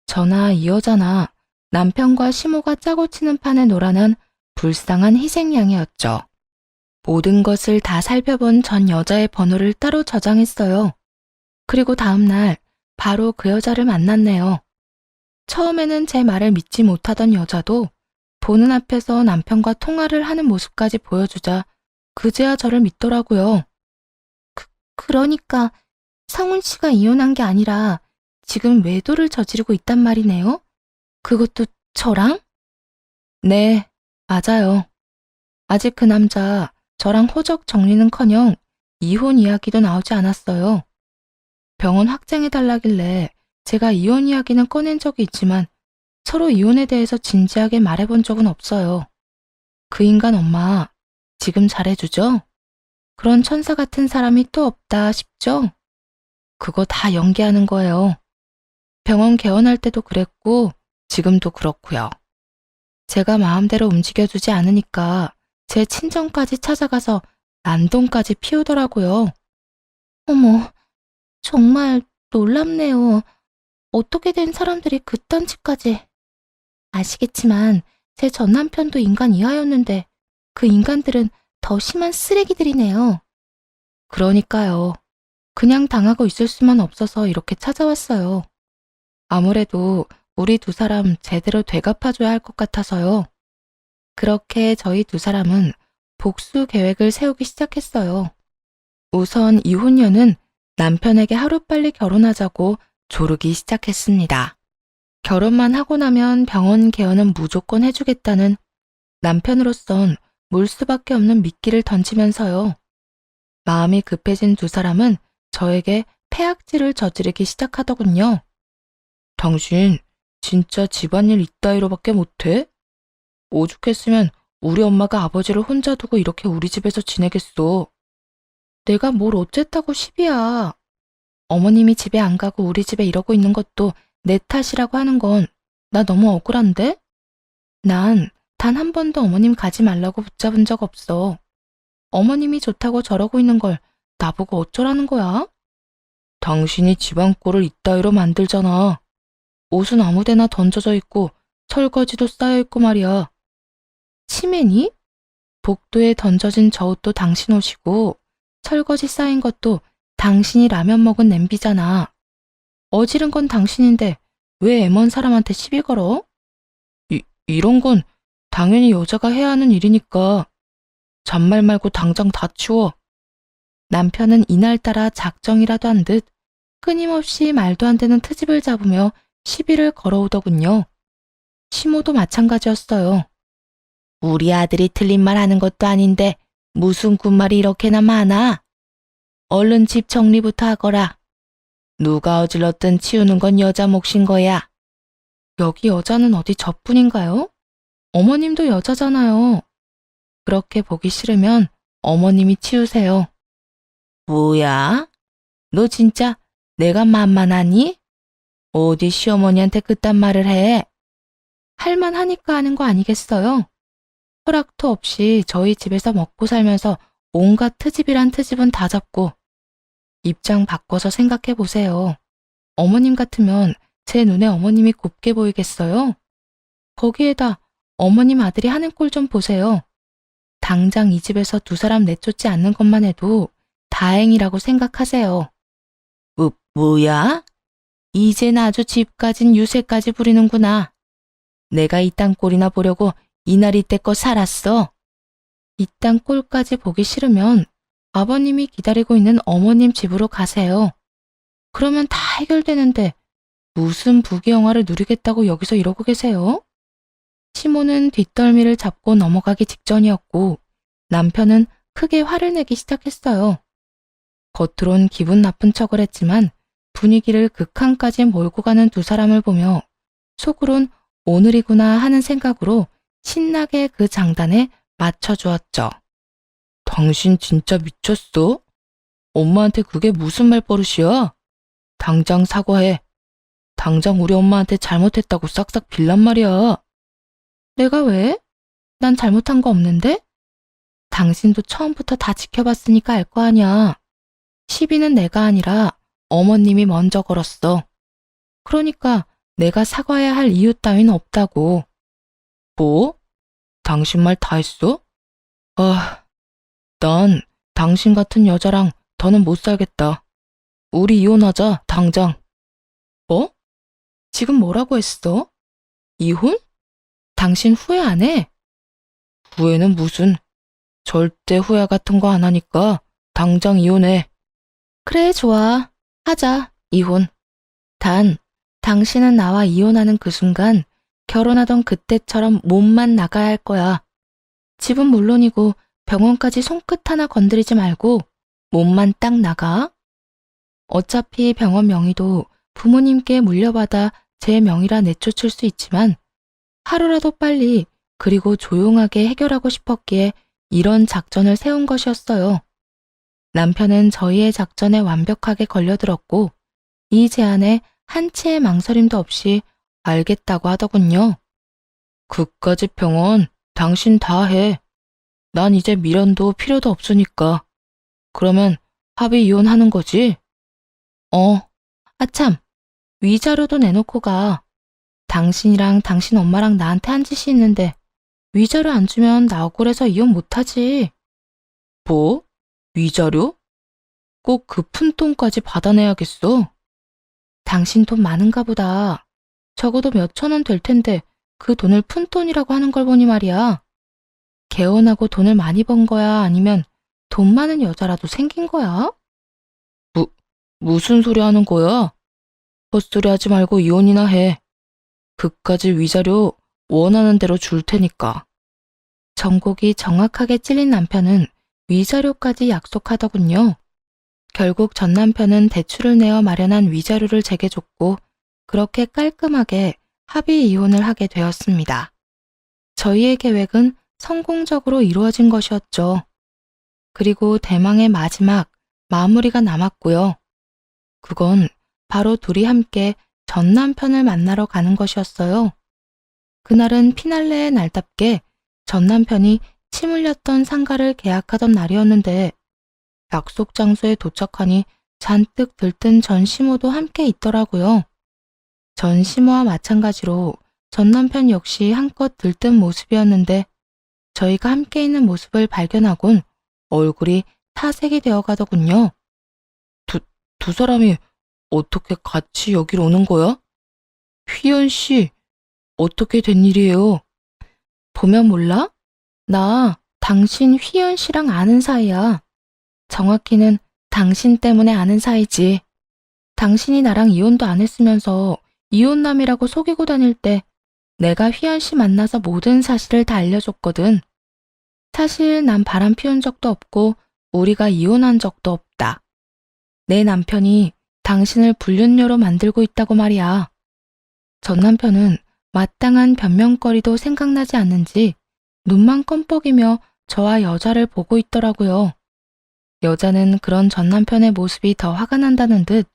저나 이 여자나 남편과 시모가 짜고 치는 판에 놀아난 불쌍한 희생양이었죠. 모든 것을 다 살펴본 전 여자의 번호를 따로 저장했어요. 그리고 다음날 바로 그 여자를 만났네요. 처음에는 제 말을 믿지 못하던 여자도 보는 앞에서 남편과 통화를 하는 모습까지 보여주자 그제야 저를 믿더라고요. 그러니까 성훈 씨가 이혼한 게 아니라 지금 외도를 저지르고 있단 말이네요? 그것도 저랑? 네, 맞아요. 아직 그 남자 저랑 호적 정리는커녕 이혼 이야기도 나오지 않았어요. 병원 확장해달라길래 제가 이혼 이야기는 꺼낸 적이 있지만 서로 이혼에 대해서 진지하게 말해본 적은 없어요. 그 인간 엄마 지금 잘해주죠? 그런 천사 같은 사람이 또 없다 싶죠? 그거 다 연기하는 거예요. 병원 개원할 때도 그랬고 지금도 그렇고요. 제가 마음대로 움직여주지 않으니까 제 친정까지 찾아가서 난동까지 피우더라고요. 어머, 정말 놀랍네요. 어떻게 된 사람들이 그딴 짓까지. 아시겠지만 제 전 남편도 인간 이하였는데 그 인간들은 더 심한 쓰레기들이네요. 그러니까요. 그냥 당하고 있을 수만 없어서 이렇게 찾아왔어요. 아무래도 우리 두 사람 제대로 되갚아줘야 할 것 같아서요. 그렇게 저희 두 사람은 복수 계획을 세우기 시작했어요. 우선 이혼녀는 남편에게 하루빨리 결혼하자고 조르기 시작했습니다. 결혼만 하고 나면 병원 개원은 무조건 해주겠다는 남편으로선 물 수밖에 없는 미끼를 던지면서요. 마음이 급해진 두 사람은 저에게 패악질을 저지르기 시작하더군요. 당신 진짜 집안일 이따위로밖에 못해? 오죽했으면 우리 엄마가 아버지를 혼자 두고 이렇게 우리 집에서 지내겠어. 내가 뭘 어쨌다고 시비야. 어머님이 집에 안 가고 우리 집에 이러고 있는 것도 내 탓이라고 하는 건 나 너무 억울한데? 난 단 한 번도 어머님 가지 말라고 붙잡은 적 없어. 어머님이 좋다고 저러고 있는 걸 나보고 어쩌라는 거야? 당신이 집안 꼴을 이따위로 만들잖아. 옷은 아무데나 던져져 있고 설거지도 쌓여 있고 말이야. 치매니? 복도에 던져진 저 옷도 당신 옷이고 설거지 쌓인 것도 당신이 라면 먹은 냄비잖아. 어지른 건 당신인데 왜 애먼 사람한테 시비 걸어? 이런 건 당연히 여자가 해야 하는 일이니까 잔말 말고 당장 다 치워. 남편은 이날따라 작정이라도 한 듯 끊임없이 말도 안 되는 트집을 잡으며 시비를 걸어오더군요. 시모도 마찬가지였어요. 우리 아들이 틀린 말 하는 것도 아닌데 무슨 군말이 이렇게나 많아? 얼른 집 정리부터 하거라. 누가 어질렀든 치우는 건 여자 몫인 거야. 여기 여자는 어디 저뿐인가요? 어머님도 여자잖아요. 그렇게 보기 싫으면 어머님이 치우세요. 뭐야? 너 진짜 내가 만만하니? 어디 시어머니한테 그딴 말을 해? 할만하니까 하는 거 아니겠어요? 허락도 없이 저희 집에서 먹고 살면서 온갖 트집이란 트집은 다 잡고 입장 바꿔서 생각해 보세요. 어머님 같으면 제 눈에 어머님이 곱게 보이겠어요? 거기에다 어머님 아들이 하는 꼴 좀 보세요. 당장 이 집에서 두 사람 내쫓지 않는 것만 해도 다행이라고 생각하세요. 뭐야? 이젠 아주 집까진 유세까지 부리는구나. 내가 이딴 꼴이나 보려고 이날 이때껏 살았어. 이딴 꼴까지 보기 싫으면 아버님이 기다리고 있는 어머님 집으로 가세요. 그러면 다 해결되는데 무슨 부귀영화를 누리겠다고 여기서 이러고 계세요? 시모는 뒷덜미를 잡고 넘어가기 직전이었고 남편은 크게 화를 내기 시작했어요. 겉으론 기분 나쁜 척을 했지만 분위기를 극한까지 몰고 가는 두 사람을 보며 속으론 오늘이구나 하는 생각으로 신나게 그 장단에 맞춰주었죠. 당신 진짜 미쳤어? 엄마한테 그게 무슨 말버릇이야? 당장 사과해. 당장 우리 엄마한테 잘못했다고 싹싹 빌란 말이야. 내가 왜? 난 잘못한 거 없는데? 당신도 처음부터 다 지켜봤으니까 알 거 아니야. 시비는 내가 아니라 어머님이 먼저 걸었어. 그러니까 내가 사과해야 할 이유 따윈 없다고. 뭐? 당신 말 다 했어? 아, 난 당신 같은 여자랑 더는 못 살겠다. 우리 이혼하자, 당장. 뭐? 지금 뭐라고 했어? 이혼? 당신 후회 안 해? 후회는 무슨, 절대 후회 같은 거 안 하니까 당장 이혼해. 그래, 좋아. 하자, 이혼. 단, 당신은 나와 이혼하는 그 순간 결혼하던 그때처럼 몸만 나가야 할 거야. 집은 물론이고 병원까지 손끝 하나 건드리지 말고 몸만 딱 나가. 어차피 병원 명의도 부모님께 물려받아 제 명의라 내쫓을 수 있지만 하루라도 빨리 그리고 조용하게 해결하고 싶었기에 이런 작전을 세운 것이었어요. 남편은 저희의 작전에 완벽하게 걸려들었고 이 제안에 한치의 망설임도 없이 알겠다고 하더군요. 그까짓 병원 당신 다 해. 난 이제 미련도 필요도 없으니까. 그러면 합의 이혼하는 거지? 아참, 위자료도 내놓고 가. 당신이랑 당신 엄마랑 나한테 한 짓이 있는데 위자료 안 주면 나 억울해서 이혼 못하지. 뭐? 위자료? 꼭 그 푼돈까지 받아내야겠어? 당신 돈 많은가 보다. 적어도 몇 천 원 될 텐데 그 돈을 푼돈이라고 하는 걸 보니 말이야. 개혼하고 돈을 많이 번 거야? 아니면 돈 많은 여자라도 생긴 거야? 무슨 소리 하는 거야? 헛소리 하지 말고 이혼이나 해. 그까지 위자료 원하는 대로 줄 테니까. 정곡이 정확하게 찔린 남편은 위자료까지 약속하더군요. 결국 전 남편은 대출을 내어 마련한 위자료를 제게 줬고 그렇게 깔끔하게 합의 이혼을 하게 되었습니다. 저희의 계획은 성공적으로 이루어진 것이었죠. 그리고 대망의 마지막 마무리가 남았고요. 그건 바로 둘이 함께 전 남편을 만나러 가는 것이었어요. 그날은 피날레의 날답게 전 남편이 침 흘렸던 상가를 계약하던 날이었는데 약속 장소에 도착하니 잔뜩 들뜬 전시모도 함께 있더라고요. 전시모와 마찬가지로 전 남편 역시 한껏 들뜬 모습이었는데 저희가 함께 있는 모습을 발견하곤 얼굴이 타색이 되어 가더군요. 두 사람이 어떻게 같이 여길 오는 거야? 휘연 씨, 어떻게 된 일이에요? 보면 몰라? 나 당신 휘연 씨랑 아는 사이야. 정확히는 당신 때문에 아는 사이지. 당신이 나랑 이혼도 안 했으면서 이혼남이라고 속이고 다닐 때 내가 휘연 씨 만나서 모든 사실을 다 알려줬거든. 사실 난 바람 피운 적도 없고 우리가 이혼한 적도 없다. 내 남편이 당신을 불륜녀로 만들고 있다고 말이야. 전 남편은 마땅한 변명거리도 생각나지 않는지 눈만 껌뻑이며 저와 여자를 보고 있더라고요. 여자는 그런 전 남편의 모습이 더 화가 난다는 듯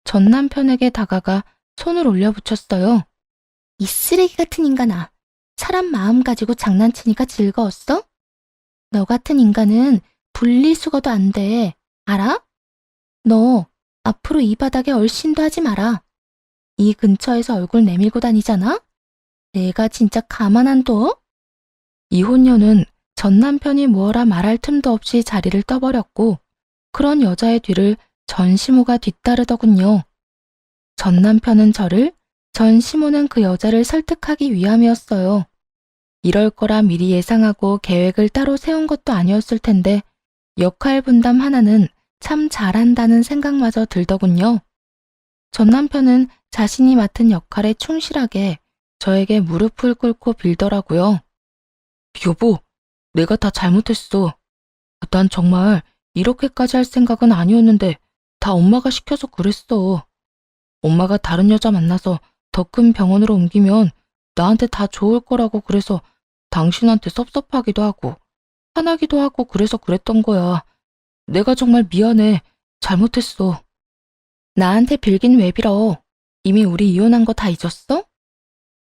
전 남편에게 다가가 손을 올려붙였어요. 이 쓰레기 같은 인간아, 사람 마음 가지고 장난치니까 즐거웠어? 너 같은 인간은 분리수거도 안 돼, 알아? 너 앞으로 이 바닥에 얼씬도 하지 마라. 이 근처에서 얼굴 내밀고 다니잖아? 내가 진짜 가만 안 둬? 이혼녀는 전 남편이 무어라 말할 틈도 없이 자리를 떠버렸고 그런 여자의 뒤를 전시모가 뒤따르더군요. 전 남편은 저를, 전시모는 그 여자를 설득하기 위함이었어요. 이럴 거라 미리 예상하고 계획을 따로 세운 것도 아니었을 텐데 역할 분담 하나는 참 잘한다는 생각마저 들더군요. 전 남편은 자신이 맡은 역할에 충실하게 저에게 무릎을 꿇고 빌더라고요. 여보, 내가 다 잘못했어. 난 정말 이렇게까지 할 생각은 아니었는데 다 엄마가 시켜서 그랬어. 엄마가 다른 여자 만나서 더 큰 병원으로 옮기면 나한테 다 좋을 거라고 그래서 당신한테 섭섭하기도 하고 화나기도 하고 그래서 그랬던 거야. 내가 정말 미안해. 잘못했어. 나한테 빌긴 왜 빌어? 이미 우리 이혼한 거 다 잊었어?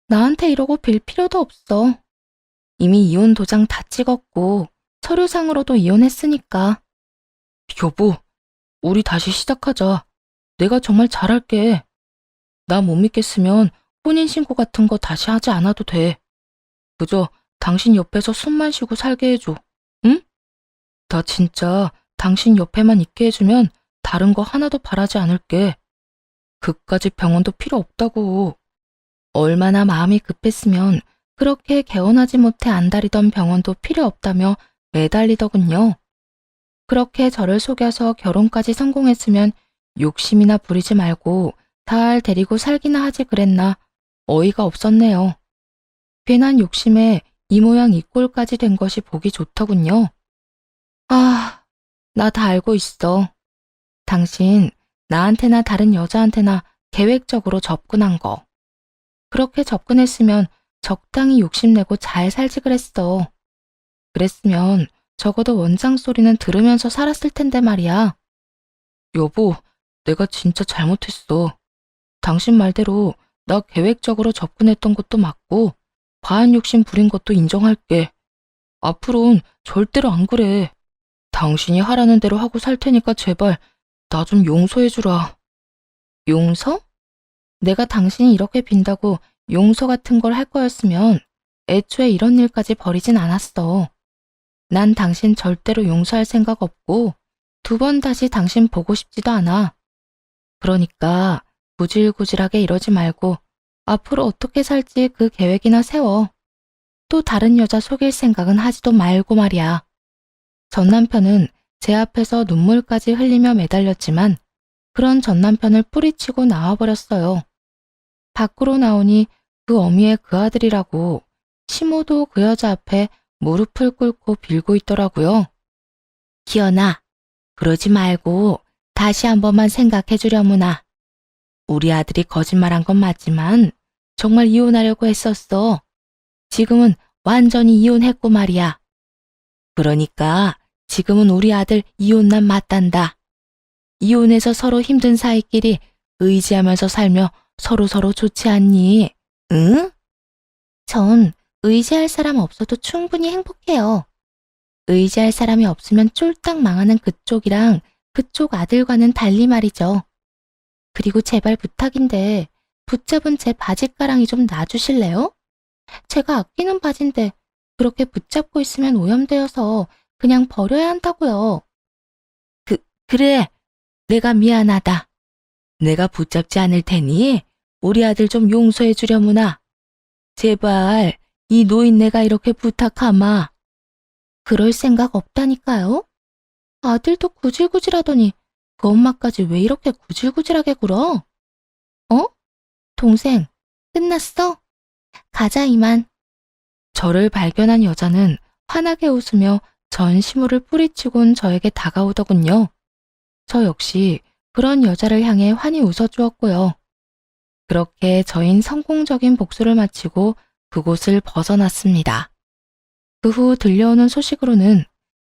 나한테 이러고 빌 필요도 없어. 이미 이혼 도장 다 찍었고 서류상으로도 이혼했으니까. 여보, 우리 다시 시작하자. 내가 정말 잘할게. 나 못 믿겠으면 혼인신고 같은 거 다시 하지 않아도 돼. 그저 당신 옆에서 숨만 쉬고 살게 해줘. 응? 나 진짜 당신 옆에만 있게 해주면 다른 거 하나도 바라지 않을게. 그까짓 병원도 필요 없다고. 얼마나 마음이 급했으면 그렇게 개원하지 못해 안달이던 병원도 필요 없다며 매달리더군요. 그렇게 저를 속여서 결혼까지 성공했으면 욕심이나 부리지 말고 달 데리고 살기나 하지 그랬나 어이가 없었네요. 괜한 욕심에 이 모양 이 꼴까지 된 것이 보기 좋더군요. 아, 나 다 알고 있어. 당신 나한테나 다른 여자한테나 계획적으로 접근한 거. 그렇게 접근했으면 적당히 욕심내고 잘 살지 그랬어. 그랬으면 적어도 원장 소리는 들으면서 살았을 텐데 말이야. 여보, 내가 진짜 잘못했어. 당신 말대로 나 계획적으로 접근했던 것도 맞고 과한 욕심 부린 것도 인정할게. 앞으로는 절대로 안 그래. 당신이 하라는 대로 하고 살 테니까 제발 나 좀 용서해주라. 용서? 내가 당신이 이렇게 빈다고 용서 같은 걸 할 거였으면 애초에 이런 일까지 벌이진 않았어. 난 당신 절대로 용서할 생각 없고 두 번 다시 당신 보고 싶지도 않아. 그러니까 구질구질하게 이러지 말고 앞으로 어떻게 살지 그 계획이나 세워. 또 다른 여자 속일 생각은 하지도 말고 말이야. 전 남편은 제 앞에서 눈물까지 흘리며 매달렸지만 그런 전 남편을 뿌리치고 나와버렸어요. 밖으로 나오니 그 어미의 그 아들이라고 시모도 그 여자 앞에 무릎을 꿇고 빌고 있더라고요. 기현아, 그러지 말고 다시 한 번만 생각해 주려무나. 우리 아들이 거짓말한 건 맞지만 정말 이혼하려고 했었어. 지금은 완전히 이혼했고 말이야. 그러니까 지금은 우리 아들 이혼난 맞단다. 이혼해서 서로 힘든 사이끼리 의지하면서 살며 서로서로 좋지 않니? 응? 전 의지할 사람 없어도 충분히 행복해요. 의지할 사람이 없으면 쫄딱 망하는 그쪽이랑 그쪽 아들과는 달리 말이죠. 그리고 제발 부탁인데 붙잡은 제 바짓가랑이 좀 놔주실래요? 제가 아끼는 바지인데 그렇게 붙잡고 있으면 오염되어서 그냥 버려야 한다고요. 그래. 내가 미안하다. 내가 붙잡지 않을 테니 우리 아들 좀 용서해 주려무나. 제발 이 노인네가 이렇게 부탁하마. 그럴 생각 없다니까요. 아들도 구질구질하더니 그 엄마까지 왜 이렇게 구질구질하게 굴어? 어? 동생, 끝났어? 가자 이만. 저를 발견한 여자는 환하게 웃으며 전 시무를 뿌리치곤 저에게 다가오더군요. 저 역시 그런 여자를 향해 환히 웃어주었고요. 그렇게 저흰 성공적인 복수를 마치고 그곳을 벗어났습니다. 그 후 들려오는 소식으로는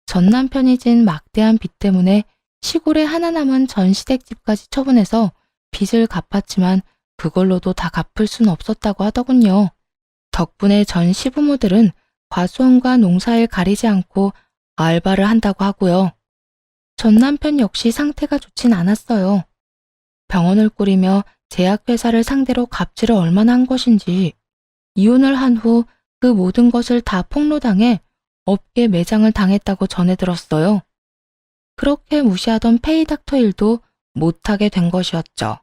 전 남편이 진 막대한 빚 때문에 시골에 하나 남은 전시댁집까지 처분해서 빚을 갚았지만 그걸로도 다 갚을 순 없었다고 하더군요. 덕분에 전 시부모들은 과수원과 농사일 가리지 않고 알바를 한다고 하고요. 전 남편 역시 상태가 좋진 않았어요. 병원을 꾸리며 제약회사를 상대로 갑질을 얼마나 한 것인지 이혼을 한 후 그 모든 것을 다 폭로당해 업계 매장을 당했다고 전해 들었어요. 그렇게 무시하던 페이닥터 일도 못하게 된 것이었죠.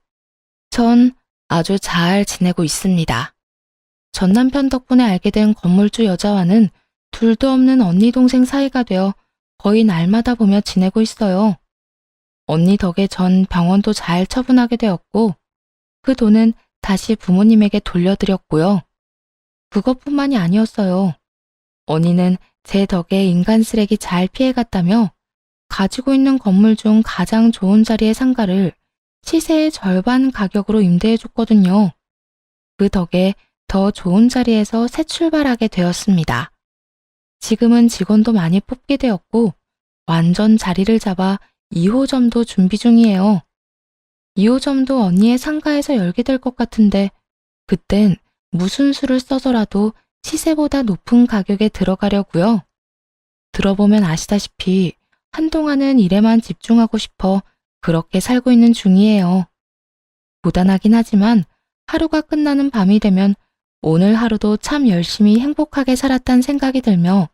전 아주 잘 지내고 있습니다. 전 남편 덕분에 알게 된 건물주 여자와는 둘도 없는 언니 동생 사이가 되어 거의 날마다 보며 지내고 있어요. 언니 덕에 전 병원도 잘 처분하게 되었고 그 돈은 다시 부모님에게 돌려드렸고요. 그것뿐만이 아니었어요. 언니는 제 덕에 인간 쓰레기 잘 피해갔다며 가지고 있는 건물 중 가장 좋은 자리의 상가를 시세의 절반 가격으로 임대해줬거든요. 그 덕에 더 좋은 자리에서 새 출발하게 되었습니다. 지금은 직원도 많이 뽑게 되었고 완전 자리를 잡아 2호점도 준비 중이에요. 2호점도 언니의 상가에서 열게 될 것 같은데 그땐 무슨 수를 써서라도 시세보다 높은 가격에 들어가려고요. 들어보면 아시다시피 한동안은 일에만 집중하고 싶어 그렇게 살고 있는 중이에요. 고단하긴 하지만 하루가 끝나는 밤이 되면 오늘 하루도 참 열심히 행복하게 살았단 생각이 들며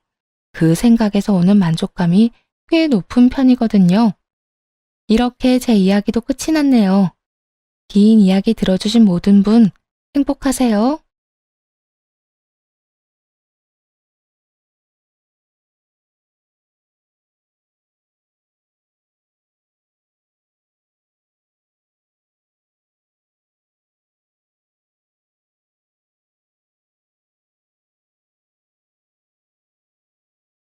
그 생각에서 오는 만족감이 꽤 높은 편이거든요. 이렇게 제 이야기도 끝이 났네요. 긴 이야기 들어주신 모든 분 행복하세요.